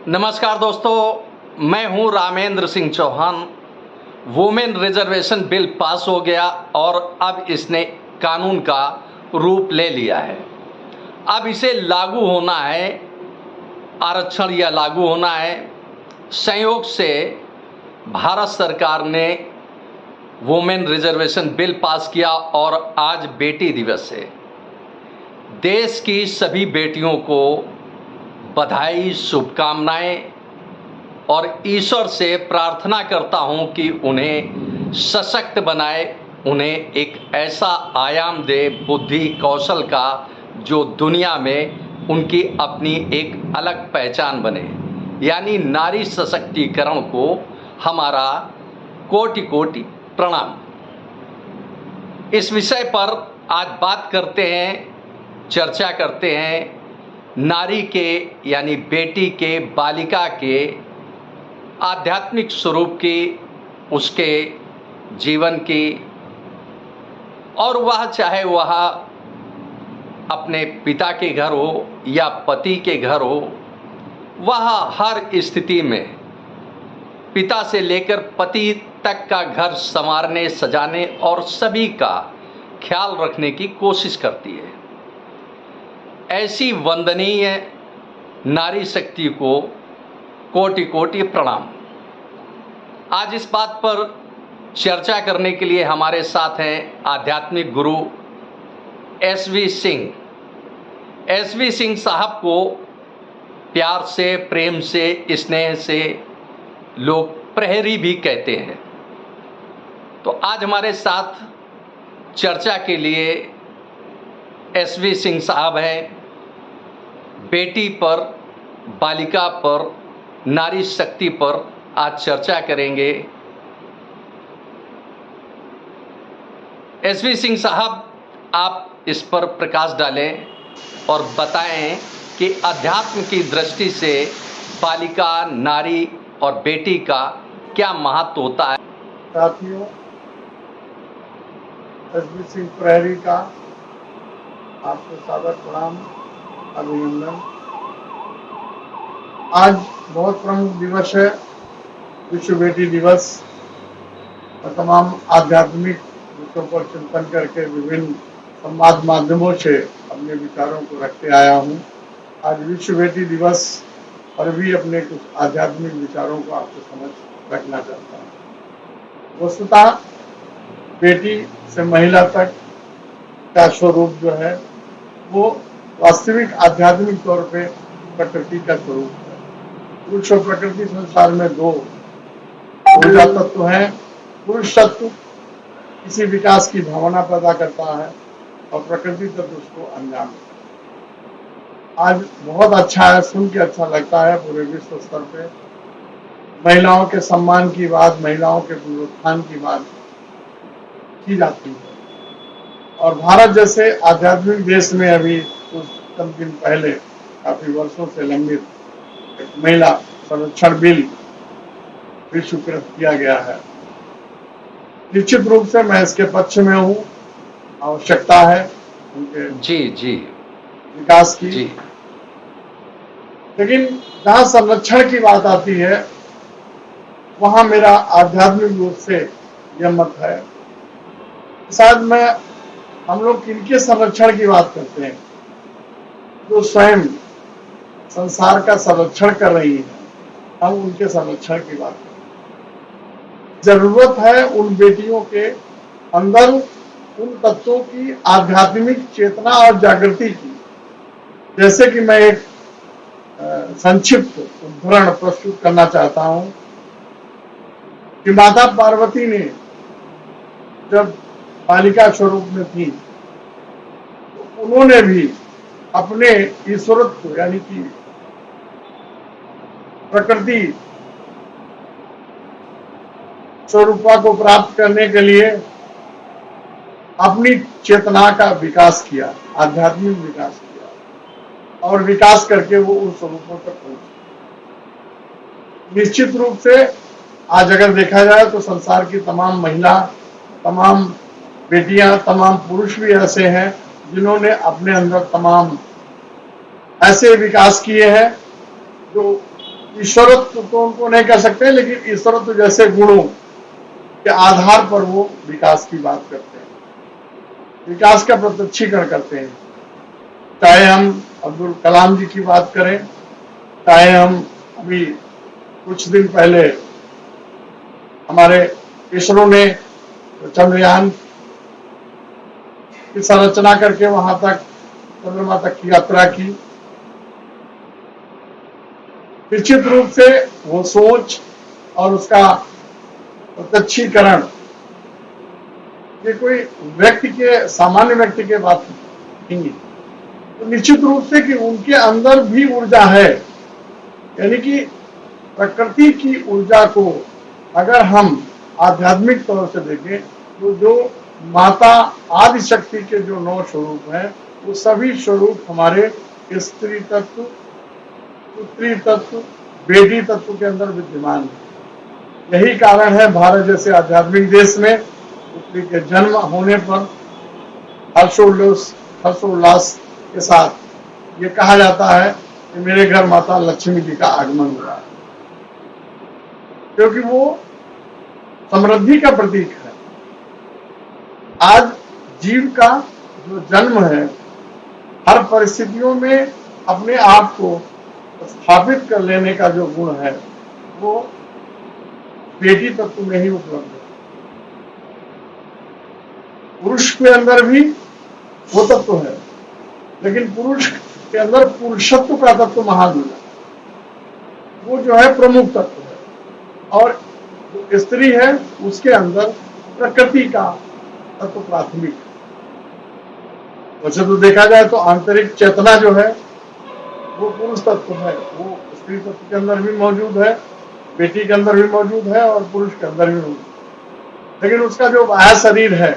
नमस्कार दोस्तों, मैं हूं Ramendra Singh Chauhan. Women reservation bill pass हो गया और अब इसने कानून का रूप ले लिया है। अब इसे लागू होना है, आरक्षण या लागू होना है। संयोग से भारत सरकार ने वुमेन रिजर्वेशन बिल पास किया और आज बेटी दिवस है। देश की सभी बेटियों को बधाई, शुभकामनाएं और ईश्वर से प्रार्थना करता हूं कि उन्हें सशक्त बनाए, उन्हें एक ऐसा आयाम दे बुद्धि कौशल का जो दुनिया में उनकी अपनी एक अलग पहचान बने। यानी नारी सशक्तिकरण को हमारा कोटि कोटि प्रणाम। इस विषय पर आज बात करते हैं, चर्चा करते हैं नारी के यानी बेटी के, बालिका के आध्यात्मिक स्वरूप की, उसके जीवन की, और वह चाहे वह अपने पिता के घर हो या पति के घर हो, वह हर स्थिति में पिता से लेकर पति तक का घर संवारने, सजाने और सभी का ख्याल रखने की कोशिश करती है। ऐसी वंदनीय नारी शक्ति को कोटि कोटि प्रणाम। आज इस बात पर चर्चा करने के लिए हमारे साथ हैं आध्यात्मिक गुरु एसवी सिंह। एसवी सिंह साहब को प्यार से, प्रेम से, स्नेह से लोग प्रहरी भी कहते हैं। तो आज हमारे साथ चर्चा के लिए एसवी सिंह साहब हैं। बेटी पर, बालिका पर, नारी शक्ति पर आज चर्चा करेंगे। एसवी सिंह साहब, आप इस पर प्रकाश डालें और बताएं कि अध्यात्म की दृष्टि से बालिका, नारी और बेटी का क्या महत्व होता है। साथियों, एसवी सिंह प्रहरी का आपको सादर प्रणाम, अभिनंदन। आज बहुत प्रमुख दिवस है, विश्व बेटी दिवस। और तमाम आध्यात्मिक विषयों पर चिंतन करके विभिन्न संवाद माध्यमों से अपने विचारों को रखते आया हूँ। आज विश्व बेटी दिवस पर भी अपने कुछ आध्यात्मिक विचारों को आपके समझ रखना चाहता हूँ। वस्तुतः बेटी से महिला तक का स्वरूप जो है वो वास्तविक आध्यात्मिक तौर पे प्रकृति का स्वरूप है। पुरुष और प्रकृति संसार में दो ऊर्जा तत्व हैं। पुरुष तत्व किसी विकास की भावना पैदा करता है और प्रकृति तत्व उसको अंजाम देता है। आज बहुत अच्छा है, सुन के अच्छा लगता है। पूरे विश्व स्तर पे महिलाओं के सम्मान की बात, महिलाओं के पुनरुत्थान की बात की जाती है। और भारत जैसे आध्यात्मिक देश में अभी कुछ चंद दिन पहले काफी वर्षों से लंबित एक महिला संरक्षण बिल भी स्वीकृत किया गया है। निश्चित रूप से मैं इसके पक्ष में हूँ। आवश्यकता है उनके जी विकास की। जी। लेकिन जहाँ संरक्षण की बात आती है वहां मेरा आध्यात्मिक रूप से यह मत है, शायद मैं हम लोग किनके संरक्षण की बात करते हैं, जो स्वयं संसार का संरक्षण कर रही है, हम उनके संरक्षण की बात करते हैं। जरूरत है उन बेटियों के अंदर उन तत्वों की आध्यात्मिक चेतना और जागृति की। जैसे कि मैं एक संक्षिप्त उदाहरण प्रस्तुत करना चाहता हूं कि माता पार्वती ने जब बालिका स्वरूप में थी तो उन्होंने भी अपने ईश्वरत्व यानी कि प्रकृति स्वरूपा को प्राप्त करने के लिए अपनी चेतना का विकास किया, आध्यात्मिक विकास किया और विकास करके वो उन स्वरूपों तक पहुंचे। निश्चित रूप से आज अगर देखा जाए तो संसार की तमाम महिला, तमाम बेटियां, तमाम पुरुष भी ऐसे हैं जिन्होंने अपने अंदर तमाम ऐसे विकास किए हैं जो ईश्वरत्व तो उनको नहीं कह सकते, लेकिन ईश्वरत्व जैसे गुणों के आधार पर वो विकास की बात करते हैं, विकास का प्रत्यक्षीकरण करते हैं। चाहे हम अब्दुल कलाम जी की बात करें, चाहे हम अभी कुछ दिन पहले हमारे इसरो ने चंद्रयान की संरचना करके वहां तक, चंद्रमा तक की यात्रा की। निश्चित रूप से वो सोच और उसका प्रत्यक्षीकरण ये कोई व्यक्ति के, सामान्य व्यक्ति के बात नहीं है। तो निश्चित रूप से कि उनके अंदर भी ऊर्जा है, यानी कि प्रकृति की ऊर्जा को अगर हम आध्यात्मिक तौर से देखें तो जो माता आदि शक्ति के जो 9 स्वरूप हैं वो सभी स्वरूप हमारे स्त्री तत्व, पुत्री तत्व, बेटी तत्व के अंदर विद्यमान है। यही कारण है भारत जैसे आध्यात्मिक देश में पुत्री के जन्म होने पर हर्षोल्लास के साथ ये कहा जाता है कि मेरे घर माता लक्ष्मी जी का आगमन हुआ, क्योंकि वो समृद्धि का प्रतीक है। आज जीव का जो जन्म है, हर परिस्थितियों में अपने आप को स्थापित कर लेने का जो गुण है वो बेटी तत्व में ही उपलब्ध है। पुरुष के अंदर भी वो तत्व है, लेकिन पुरुष के अंदर पुरुषत्व का तत्व महान है, वो जो है प्रमुख तत्व है, और जो स्त्री है उसके अंदर प्रकृति का तत्व प्राथमिक है। वैसे तो देखा जाए तो आंतरिक चेतना जो है वो पुरुष तत्व है, वो स्त्री तत्व के अंदर भी मौजूद है, बेटी के अंदर भी मौजूद है और पुरुष के अंदर भी मौजूद है। लेकिन उसका जो बाह्य शरीर है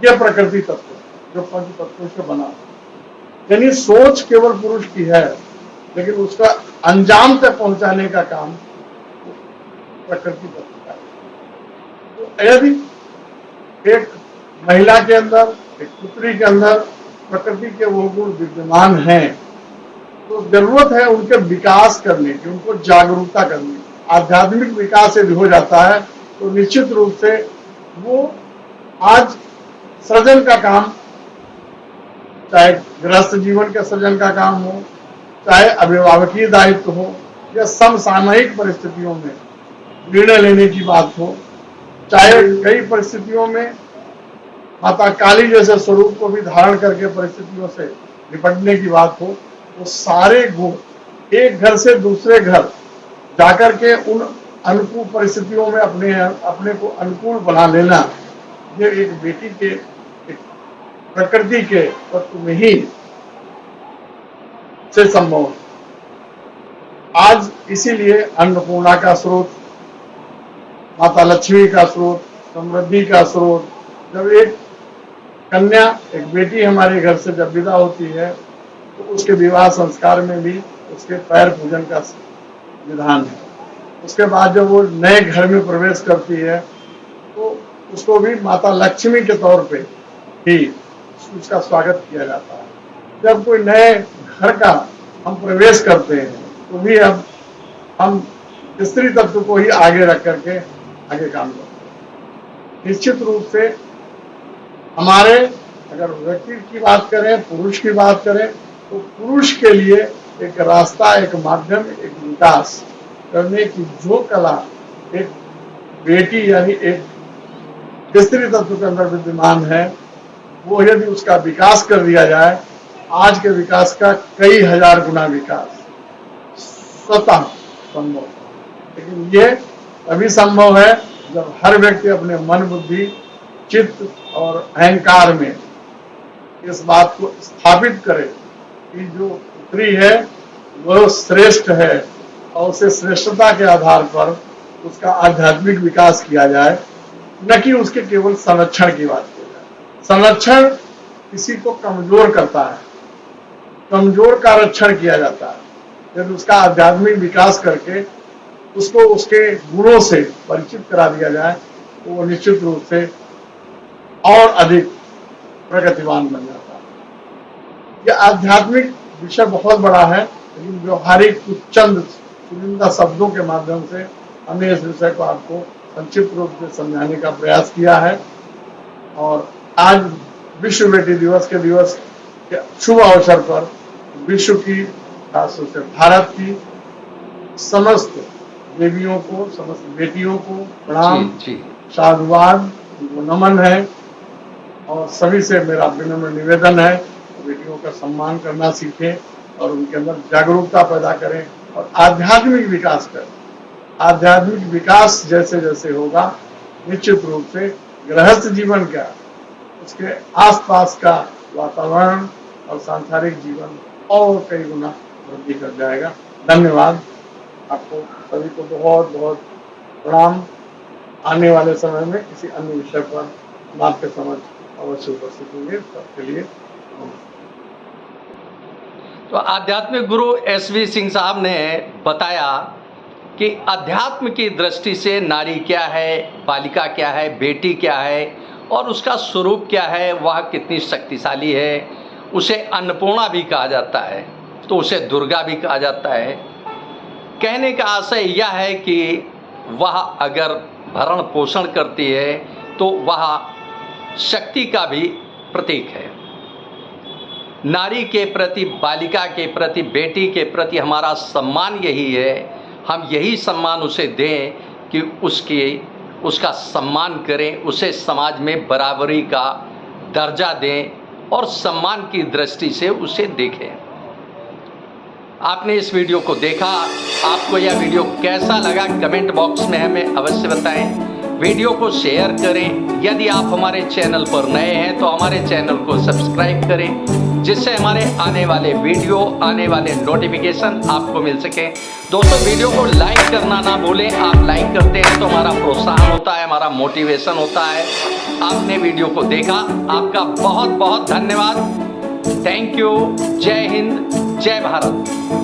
ये प्रकृति तत्व जो पंच तत्वों से बना है, यानी सोच केवल पुरुष की है, लेकिन उसका अंजाम तक पहुंचाने का काम प्रकृति तत्व का है। तो यदि एक महिला के अंदर, एक पुत्री के अंदर प्रकृति के वो गुण विद्यमान हैं तो जरूरत है उनके विकास करने की, उनको जागरूकता करने की। आध्यात्मिक विकास यदि हो जाता है तो निश्चित रूप से वो आज सृजन का काम, चाहे गृहस्थ जीवन के सृजन का काम हो, चाहे अभिभावकीय दायित्व हो, या समसामयिक परिस्थितियों में निर्णय लेने की बात हो, चाहे कई परिस्थितियों में माता काली जैसे स्वरूप को भी धारण करके परिस्थितियों से निपटने की बात हो, तो सारे गुण एक घर से दूसरे घर जाकर के उन अनुकूल परिस्थितियों में अपने को अनुकूल बना लेना, ये एक बेटी के, एक प्रकृति के तत्व में ही से संभव है। आज इसीलिए अन्नपूर्णा का स्रोत, माता लक्ष्मी का स्रोत, समृद्धि का स्रोत, जब एक कन्या, एक बेटी हमारे घर से जब विदा होती है तो उसके विवाह संस्कार में भी उसके पैर पूजन का विधान है। उसके बाद जब वो नए घर में प्रवेश करती है तो उसको भी माता लक्ष्मी के तौर पे ही उसका स्वागत किया जाता है। जब कोई नए घर का हम प्रवेश करते हैं तो भी अब हम स्त्री तत्व को ही आगे रख करके आगे काम करते हैं। निश्चित रूप से हमारे, अगर व्यक्ति की बात करें, पुरुष की बात करें, तो पुरुष के लिए एक रास्ता, एक माध्यम, एक विकास करने की जो कला एक बेटी यानी एक स्त्री तत्व के अंदर विद्यमान है, वो यदि उसका विकास कर दिया जाए, आज के विकास का कई हजार गुना विकास स्वतः संभव। लेकिन ये तभी संभव है जब हर व्यक्ति अपने मन, बुद्धि, चित्त और अहंकार में इस बात को स्थापित करे कि जो पुत्री है वह श्रेष्ठ है, और उसे श्रेष्ठता के आधार पर उसका आध्यात्मिक विकास किया जाए, न कि उसके केवल संरक्षण की बात की जाए। संरक्षण किसी को कमजोर करता है, कमजोर का रक्षण किया जाता है। यदि उसका आध्यात्मिक विकास करके उसको उसके गुणों से परिचित करा दिया जाए तो वो निश्चित रूप से और अधिक प्रगतिवान बन जाता है। यह आध्यात्मिक विषय बहुत बड़ा है, लेकिन व्यवहारिक कुछ चंद चुनिंदा शब्दों के माध्यम से हमने इस विषय को आपको संक्षिप्त रूप से समझाने का प्रयास किया है। और आज विश्व बेटी दिवस के शुभ अवसर पर विश्व की, खासतौर से भारत की समस्त देवियों को, समस्त बेटियों को प्रणाम, साधुवाद, उनको नमन है। और सभी से मेरा विनम्र निवेदन है, बेटियों का सम्मान करना सीखें और उनके अंदर जागरूकता पैदा करें और आध्यात्मिक विकास करें। आध्यात्मिक विकास जैसे जैसे होगा, निश्चित रूप से गृहस्थ जीवन का, उसके आसपास का वातावरण और सांसारिक जीवन और कई गुना वृद्धि कर जाएगा। धन्यवाद। आपको सभी को बहुत बहुत प्रणाम। आने वाले समय में किसी अन्य विषय पर हम आपके समझ अवश्य उपस्थित होंगे। सबके लिए तो आध्यात्मिक गुरु SV सिंह साहब ने बताया कि अध्यात्म की दृष्टि से नारी क्या है, बालिका क्या है, बेटी क्या है और उसका स्वरूप क्या है, वह कितनी शक्तिशाली है। उसे अन्नपूर्णा भी कहा जाता है, तो उसे दुर्गा भी कहा जाता है। कहने का आशय यह है कि वह अगर भरण पोषण करती है तो वह शक्ति का भी प्रतीक है। नारी के प्रति, बालिका के प्रति, बेटी के प्रति हमारा सम्मान यही है। हम यही सम्मान उसे दें कि उसका सम्मान करें, उसे समाज में बराबरी का दर्जा दें और सम्मान की दृष्टि से उसे देखें। आपने इस वीडियो को देखा, आपको यह वीडियो कैसा लगा कमेंट बॉक्स में हमें अवश्य बताएं। वीडियो को शेयर करें। यदि आप हमारे चैनल पर नए हैं तो हमारे चैनल को सब्सक्राइब करें, जिससे हमारे आने वाले वीडियो, आने वाले नोटिफिकेशन आपको मिल सके। दोस्तों, वीडियो को लाइक करना ना भूलें। आप लाइक करते हैं तो हमारा प्रोत्साहन होता है, हमारा मोटिवेशन होता है। आपने वीडियो को देखा, आपका बहुत बहुत धन्यवाद। Thank you. जय हिंद, जय भारत।